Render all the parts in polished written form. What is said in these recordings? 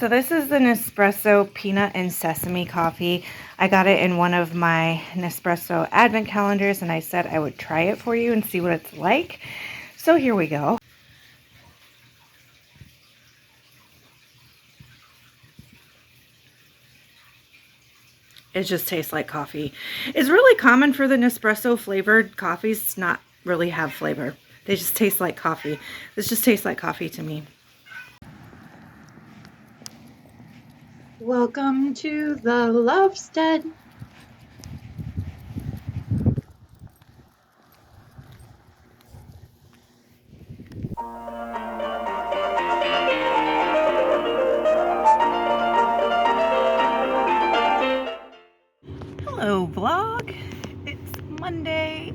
So this is the Nespresso Peanut and Sesame Coffee. I got it in one of my Nespresso advent calendars, and I said I would try it for you and see what it's like. So here we go. It just tastes like coffee. It's really common for the Nespresso flavored coffees to not really have flavor. They just taste like coffee. This just tastes like coffee to me. Welcome to the Lovestead. Hello vlog. It's Monday,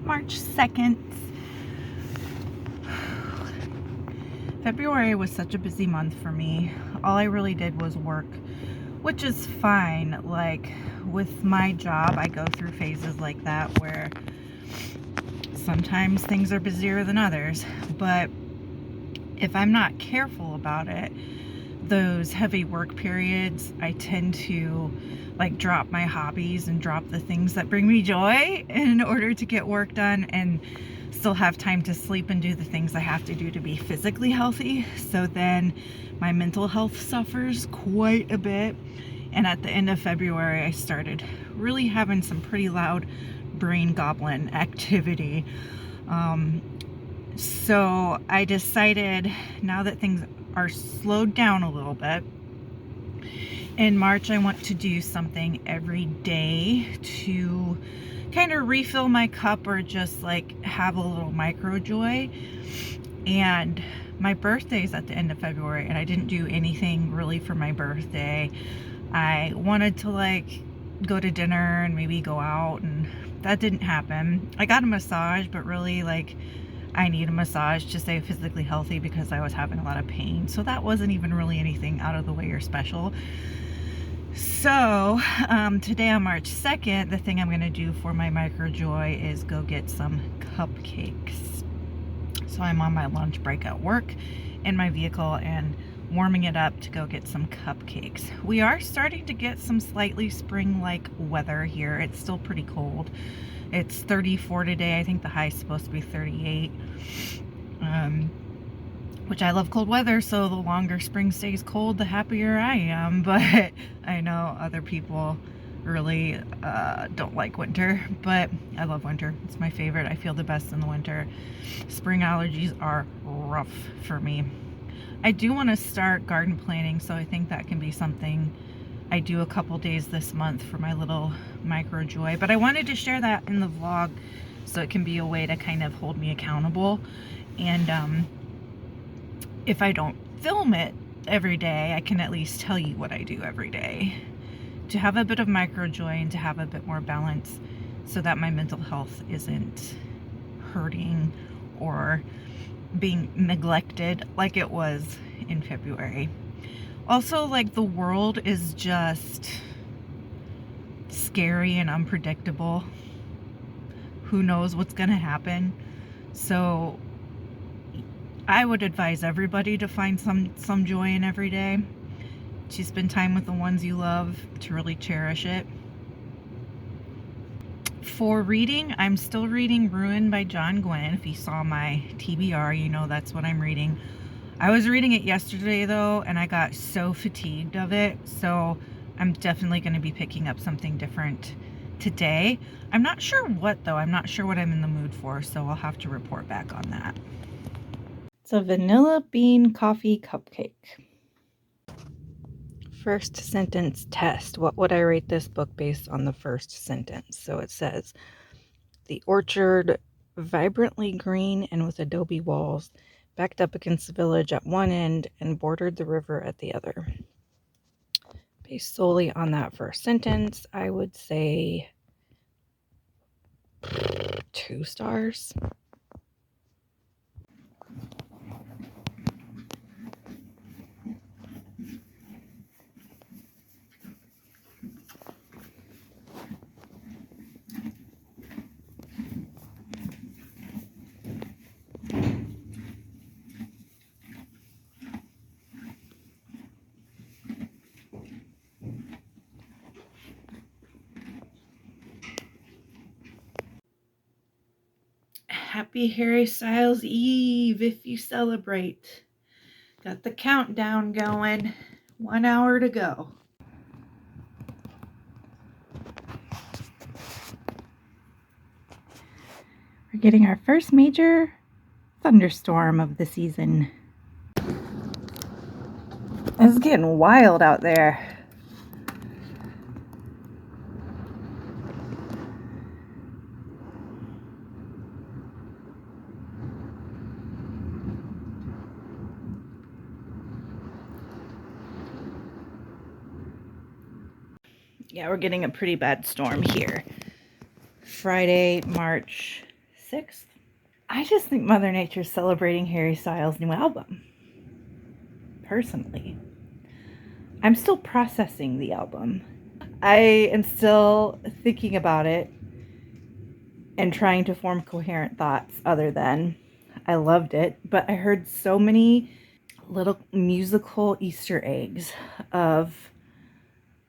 March 2nd. February was such a busy month for me. All I really did was work, which is fine. Like with my job, I go through phases like that where sometimes things are busier than others, but if I'm not careful about it, those heavy work periods, I tend to like drop my hobbies and drop the things that bring me joy in order to get work done and still have time to sleep and do the things I have to do to be physically healthy. So then my mental health suffers quite a bit. And at the end of February, I started really having some pretty loud brain goblin activity. So I decided, now that things are slowed down a little bit, in March I want to do something every day to kind of refill my cup or just like have a little micro joy. And my birthday is at the end of February, and I didn't do anything really for my birthday. I wanted to like go to dinner and maybe go out, and that didn't happen. I got a massage, but really like I need a massage to stay physically healthy because I was having a lot of pain. So that wasn't even really anything out of the way or special. So today on March 2nd, the thing I'm going to do for my micro joy is go get some cupcakes. So I'm on my lunch break at work in my vehicle and warming it up to go get some cupcakes. We are starting to get some slightly spring-like weather here. It's still pretty cold. It's 34 today. I think the high is supposed to be 38. Which I love cold weather, so the longer spring stays cold, the happier I am. But I know other people really don't like winter, but I love winter. It's my favorite. I feel the best in the winter. Spring allergies are rough for me. I do want to start garden planting, so I think that can be something I do a couple days this month for my little micro joy. But I wanted to share that in the vlog so it can be a way to kind of hold me accountable. And if I don't film it every day, I can at least tell you what I do every day to have a bit of micro joy and to have a bit more balance so that my mental health isn't hurting or being neglected like it was in February. Also, like, the world is just scary and unpredictable. Who knows what's gonna happen? So I would advise everybody to find some joy in every day, to spend time with the ones you love, to really cherish it. For reading, I'm still reading Ruin by Gwynne. If you saw my TBR, you know that's what I'm reading. I was reading it yesterday though, and I got so fatigued of it, so I'm definitely going to be picking up something different today. I'm not sure what though. I'm not sure what I'm in the mood for, so I'll have to report back on that. It's a vanilla bean coffee cupcake. First sentence test. What would I rate this book based on the first sentence? So it says, the orchard, vibrantly green and with adobe walls, backed up against the village at one end and bordered the river at the other. Based solely on that first sentence, I would say 2 stars. Happy Harry Styles Eve if you celebrate. Got the countdown going. 1 hour to go. We're getting our first major thunderstorm of the season. It's getting wild out there. Yeah, we're getting a pretty bad storm here. Friday, March 6th. I just think Mother Nature's celebrating Harry Styles' new album. Personally. I'm still processing the album. I am still thinking about it and trying to form coherent thoughts other than I loved it, but I heard so many little musical Easter eggs of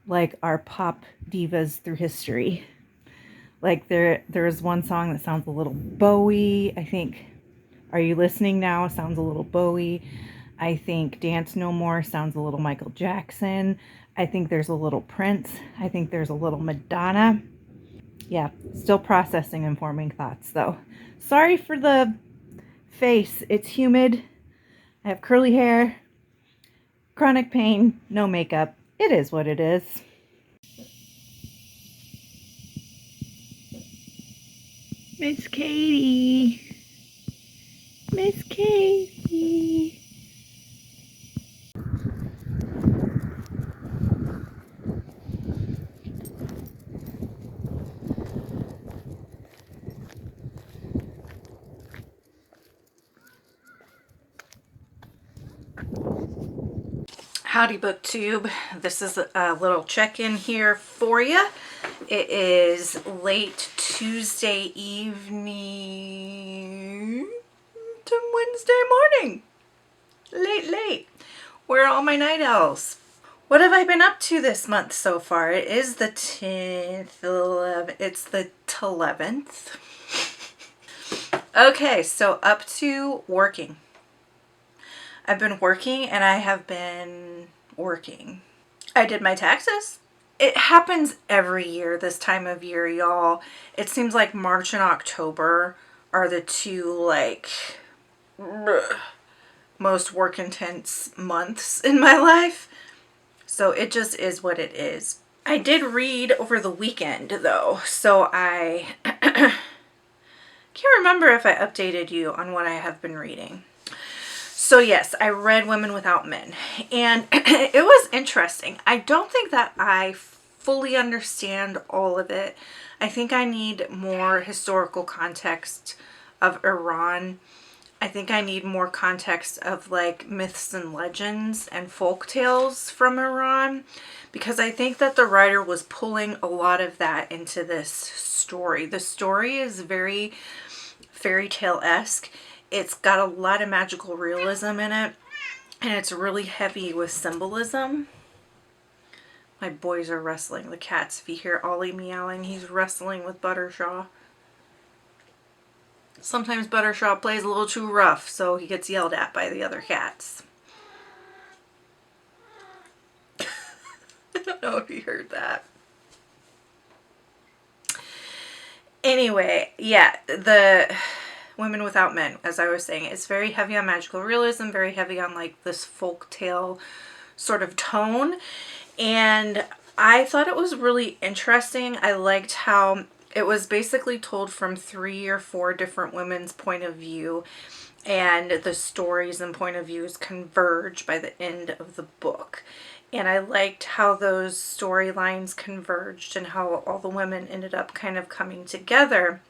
like our pop divas through history. Like there's one song that sounds a little Bowie. I think Are You Listening Now sounds a little Bowie. I think Dance No More sounds a little Michael Jackson. I think there's a little Prince. I think there's a little Madonna. Yeah, still processing and forming thoughts though. Sorry for the face. It's humid. I have curly hair. Chronic pain. No makeup. It is what it is. Miss Katie. Miss Katie. Howdy Booktube. This is a little check-in here for you. It is late Tuesday evening to Wednesday morning. Late. Where are all my night owls? What have I been up to this month so far? It is the 10th, 11th. It's the 11th. Okay, so up to working. I've been working and I have been working. I did my taxes. It happens every year this time of year, y'all. It seems like March and October are the two like most work intense months in my life. So it just is what it is. I did read over the weekend though, so I can't remember if I updated you on what I have been reading. So yes, I read Women Without Men, and it was interesting. I don't think that I fully understand all of it. I think I need more historical context of Iran. I think I need more context of like myths and legends and folk tales from Iran, because I think that the writer was pulling a lot of that into this story. The story is very fairy tale-esque. It's got a lot of magical realism in it, and it's really heavy with symbolism. My boys are wrestling. The cats, if you hear Ollie meowing, he's wrestling with Buttershaw. Sometimes Buttershaw plays a little too rough, so he gets yelled at by the other cats. I don't know if you heard that. Anyway, yeah, the Women Without Men, as I was saying, it's very heavy on magical realism, very heavy on like this folk tale sort of tone, and I thought it was really interesting. I liked how it was basically told from 3 or 4 different women's point of view, and the stories and point of views converge by the end of the book. And I liked how those storylines converged and how all the women ended up kind of coming together.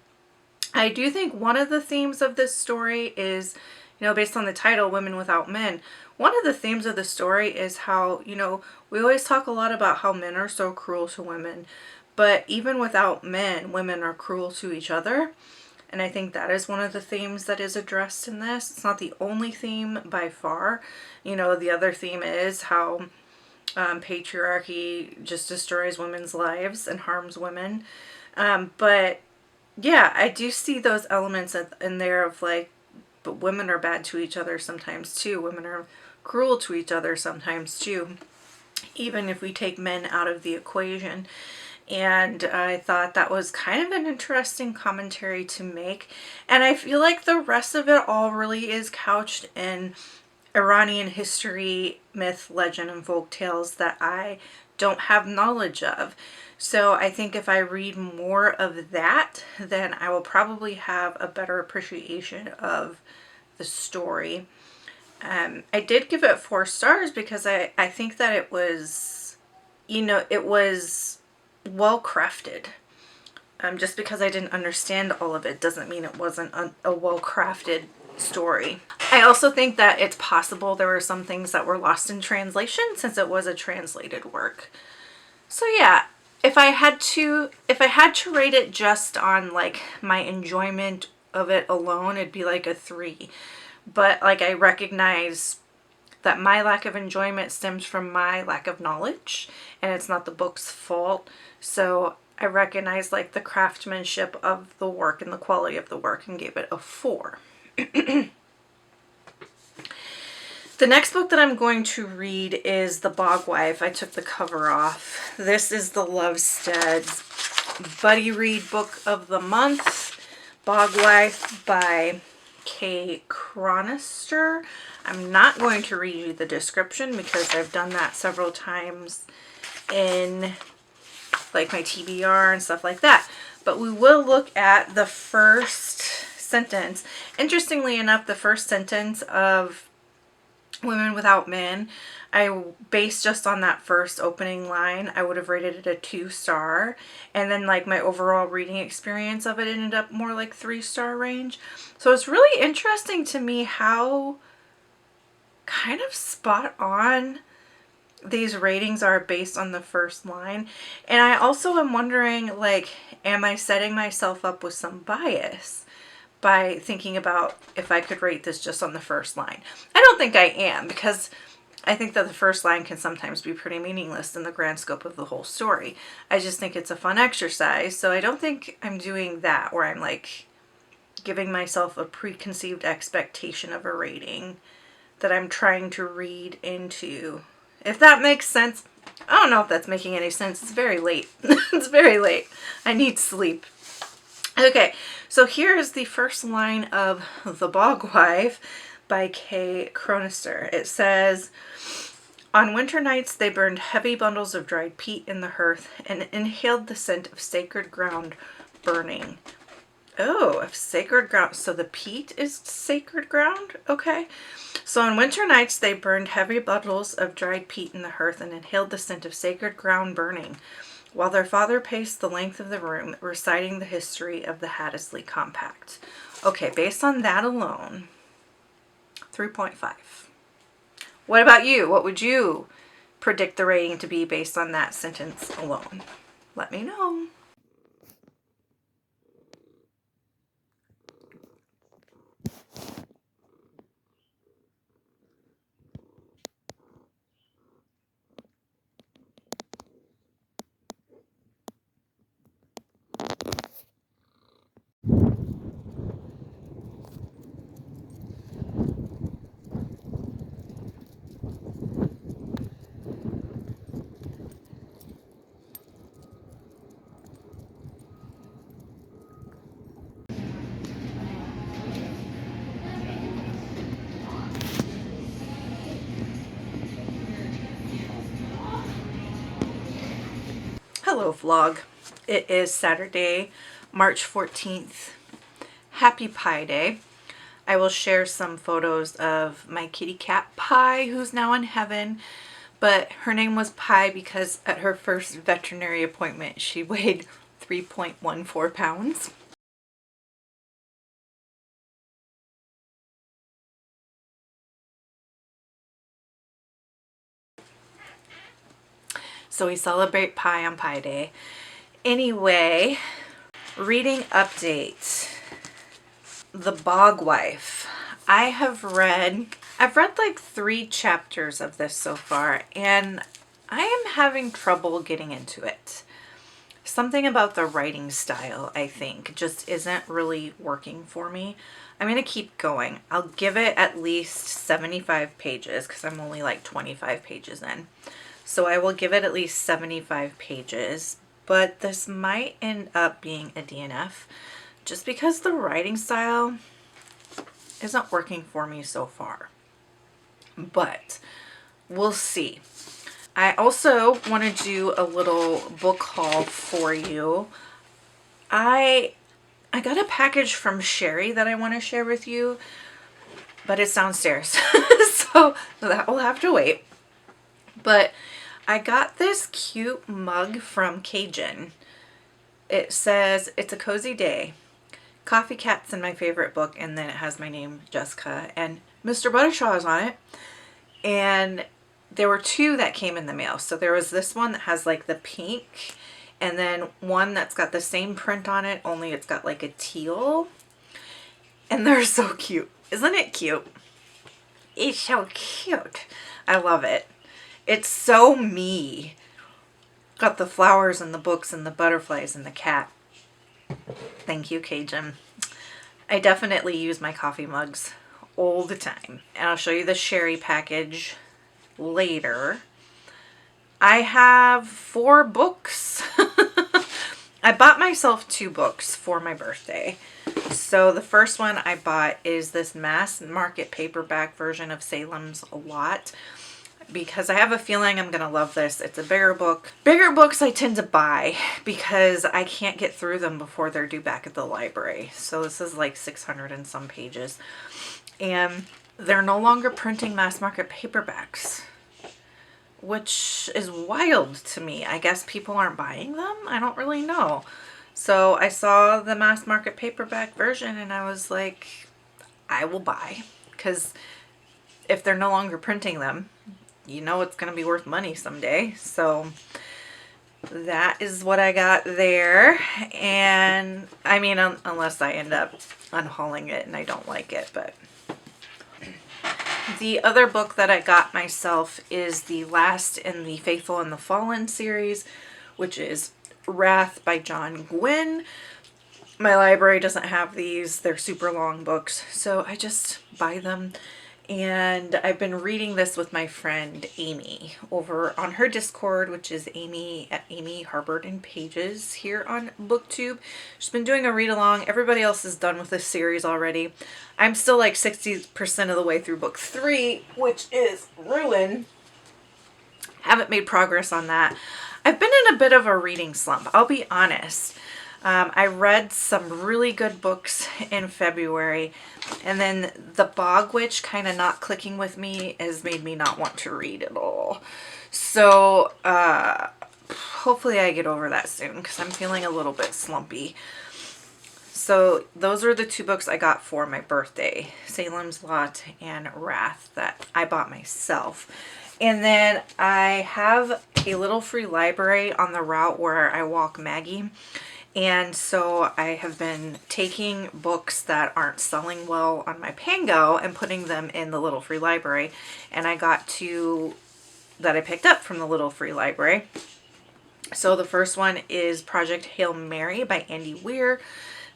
I do think one of the themes of this story is, you know, based on the title, Women Without Men, one of the themes of the story is how, you know, we always talk a lot about how men are so cruel to women, but even without men, women are cruel to each other. And I think that is one of the themes that is addressed in this. It's not the only theme by far. You know, the other theme is how patriarchy just destroys women's lives and harms women. But yeah, I do see those elements in there of like, but women are bad to each other sometimes too. Women are cruel to each other sometimes too, even if we take men out of the equation. And I thought that was kind of an interesting commentary to make. And I feel like the rest of it all really is couched in Iranian history, myth, legend, and folk tales that I don't have knowledge of. So I think if I read more of that, then I will probably have a better appreciation of the story. I did give it 4 stars because I think that it was, it was well crafted. Just because I didn't understand all of it doesn't mean it wasn't a well crafted story. I also think that it's possible there were some things that were lost in translation since it was a translated work. So yeah, if I had to rate it just on like my enjoyment of it alone, it'd be like a 3. But like I recognize that my lack of enjoyment stems from my lack of knowledge and it's not the book's fault. So I recognize like the craftsmanship of the work and the quality of the work and gave it a 4. The next book that I'm going to read is The Bog Wife. I took the cover off. This is the Lovestead's buddy read book of the month, Bog Wife by Kay Chronister. I'm not going to read you the description because I've done that several times in like my TBR and stuff like that. But we will look at the first sentence. Interestingly enough, the first sentence of Women Without Men, I based just on that first opening line. I would have rated it a 2-star. And then like my overall reading experience of it ended up more like 3-star range. So it's really interesting to me how kind of spot on these ratings are based on the first line. And I also am wondering, like, am I setting myself up with some bias by thinking about if I could rate this just on the first line? I don't think I am, because I think that the first line can sometimes be pretty meaningless in the grand scope of the whole story. I just think it's a fun exercise, so I don't think I'm doing that where I'm like giving myself a preconceived expectation of a rating that I'm trying to read into. If that makes sense. I don't know if that's making any sense. It's very late. It's very late. I need sleep. Okay, so here is the first line of The Bog Wife by Kay Chronister. It says, on winter nights they burned heavy bundles of dried peat in the hearth and inhaled the scent of sacred ground burning. Oh, of sacred ground. So the peat is sacred ground? Okay. So on winter nights they burned heavy bundles of dried peat in the hearth and inhaled the scent of sacred ground burning, while their father paced the length of the room, reciting the history of the Hattersley Compact. Okay, based on that alone, 3.5. What about you? What would you predict the rating to be based on that sentence alone? Let me know. Hello vlog. It is Saturday, March 14th. Happy Pie Day. I will share some photos of my kitty cat Pie, who's now in heaven, but her name was Pie because at her first veterinary appointment she weighed 3.14 pounds. So we celebrate Pie on Pie Day. Anyway, reading update. The Bog Wife. I've read like 3 chapters of this so far, and I am having trouble getting into it. Something about the writing style, I think, just isn't really working for me. I'm going to keep going. I'll give it at least 75 pages because I'm only like 25 pages in. So I will give it at least 75 pages, but this might end up being a DNF just because the writing style isn't working for me so far. But we'll see. I also want to do a little book haul for you. I got a package from Sherry that I want to share with you, but it's downstairs. So that will have to wait. But I got this cute mug from Cajun. It says, "It's a cozy day. Coffee Cat's in my favorite book," and then it has my name, Jessica, and Mr. Buttershaw is on it. And there were two that came in the mail. So there was this one that has like the pink, and then one that's got the same print on it, only it's got like a teal. And they're so cute. Isn't it cute? It's so cute. I love it. It's so me. Got the flowers and the books and the butterflies and the cat. Thank you, Cajun. I definitely use my coffee mugs all the time. And I'll show you the Sherry package later. I have 4 books. I bought myself 2 books for my birthday. So the first one I bought is this mass market paperback version of Salem's Lot, because I have a feeling I'm going to love this. It's a bigger book. Bigger books I tend to buy because I can't get through them before they're due back at the library. So this is like 600 and some pages. And they're no longer printing mass market paperbacks, which is wild to me. I guess people aren't buying them. I don't really know. So I saw the mass market paperback version and I was like, I will buy, because if they're no longer printing them, you know it's going to be worth money someday. So that is what I got there. And I mean, unless I end up unhauling it and I don't like it, but the other book that I got myself is the last in the Faithful and the Fallen series, which is Wrath by John Gwynne. My library doesn't have these. They're super long books, so I just buy them. And I've been reading this with my friend Amy over on her Discord, which is Amy at Amy Harbert and Pages here on Booktube. She's been doing a read along. Everybody else is done with this series already. I'm still like 60% of the way through book 3, which is Ruin. Haven't made progress on that. I've been in a bit of a reading slump, I'll be honest. I read some really good books in February, and then the Bog Witch kind of not clicking with me has made me not want to read at all. So hopefully I get over that soon, because I'm feeling a little bit slumpy. So those are the 2 books I got for my birthday, Salem's Lot and Wrath, that I bought myself. And then I have a little free library on the route where I walk Maggie. And so I have been taking books that aren't selling well on my Pango and putting them in the little free library. And I got 2 that I picked up from the little free library. So the first one is Project Hail Mary by Andy Weir.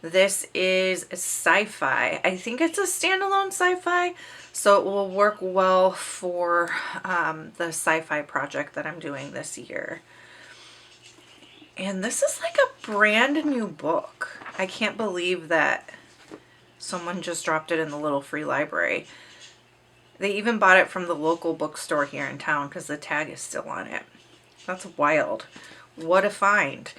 This is a sci-fi. I think it's a standalone sci-fi, so it will work well for the sci-fi project that I'm doing this year. And this is like a brand new book. I can't believe that someone just dropped it in the little free library. They even bought it from the local bookstore here in town because the tag is still on it. That's wild. What a find.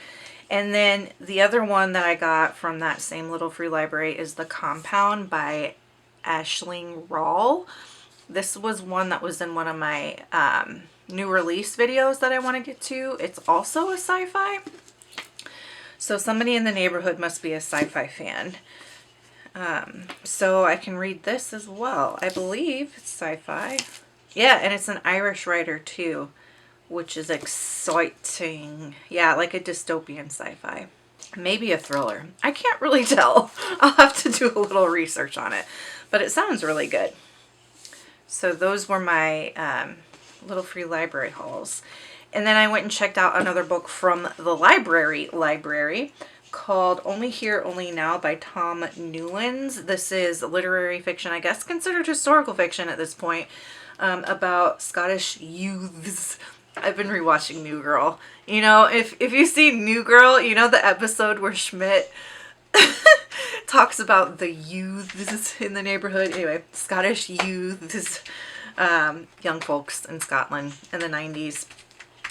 And then the other one that I got from that same little free library is The Compound by Aisling Rawle. This was one that was in one of my new release videos that I want to get to. It's also a sci-fi. So somebody in the neighborhood must be a sci-fi fan. So I can read this as well. I believe it's sci-fi. Yeah, and it's an Irish writer too, which is exciting. Yeah, like a dystopian sci-fi. Maybe a thriller. I can't really tell. I'll have to do a little research on it. But it sounds really good. So those were my little free library hauls. And then I went and checked out another book from the library called Only Here, Only Now by Tom Newlands. This is literary fiction, I guess considered historical fiction at this point, about Scottish youths. I've been rewatching New Girl. You know, if you see New Girl, you know the episode where Schmidt talks about the youths in the neighborhood. Anyway, Scottish youths, young folks in Scotland in the 90s.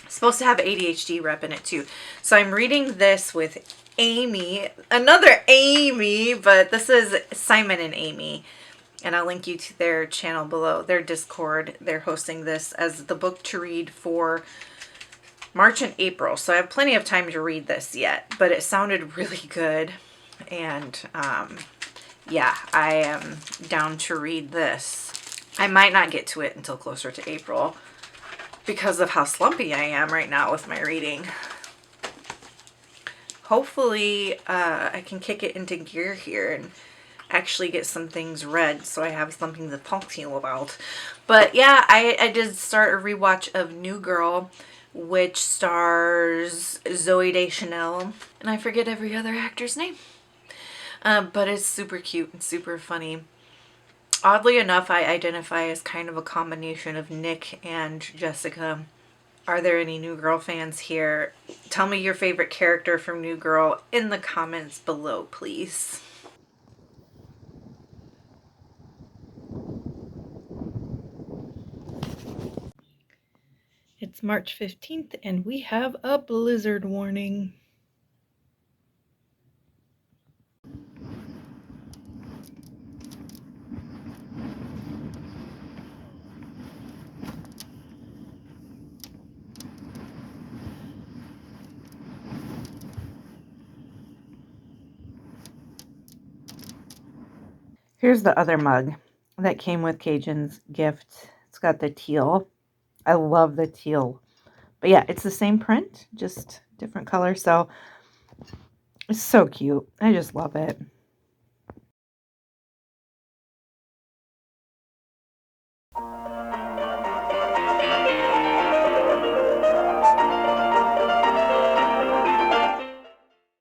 Supposed to have ADHD rep in it too. So I'm reading this with Amy, another Amy, but this is Simon and Amy. And I'll link you to their channel below, their Discord. They're hosting this as the book to read for March and April. So I have plenty of time to read this yet, but it sounded really good. And yeah, I am down to read this. I might not get to it until closer to April because of how slumpy I am right now with my reading. Hopefully I can kick it into gear here and actually get some things read so I have something to talk to you about. But yeah, I did start a rewatch of New Girl, which stars Zooey Deschanel, and I forget every other actor's name. But it's super cute and super funny. Oddly enough, I identify as kind of a combination of Nick and Jessica. Are there any New Girl fans here? Tell me your favorite character from New Girl in the comments below, please. It's March 15th and we have a blizzard warning. Here's the other mug that came with Cajun's gift. It's got the teal. I love the teal. But yeah, it's the same print, just different color. So it's so cute. I just love it.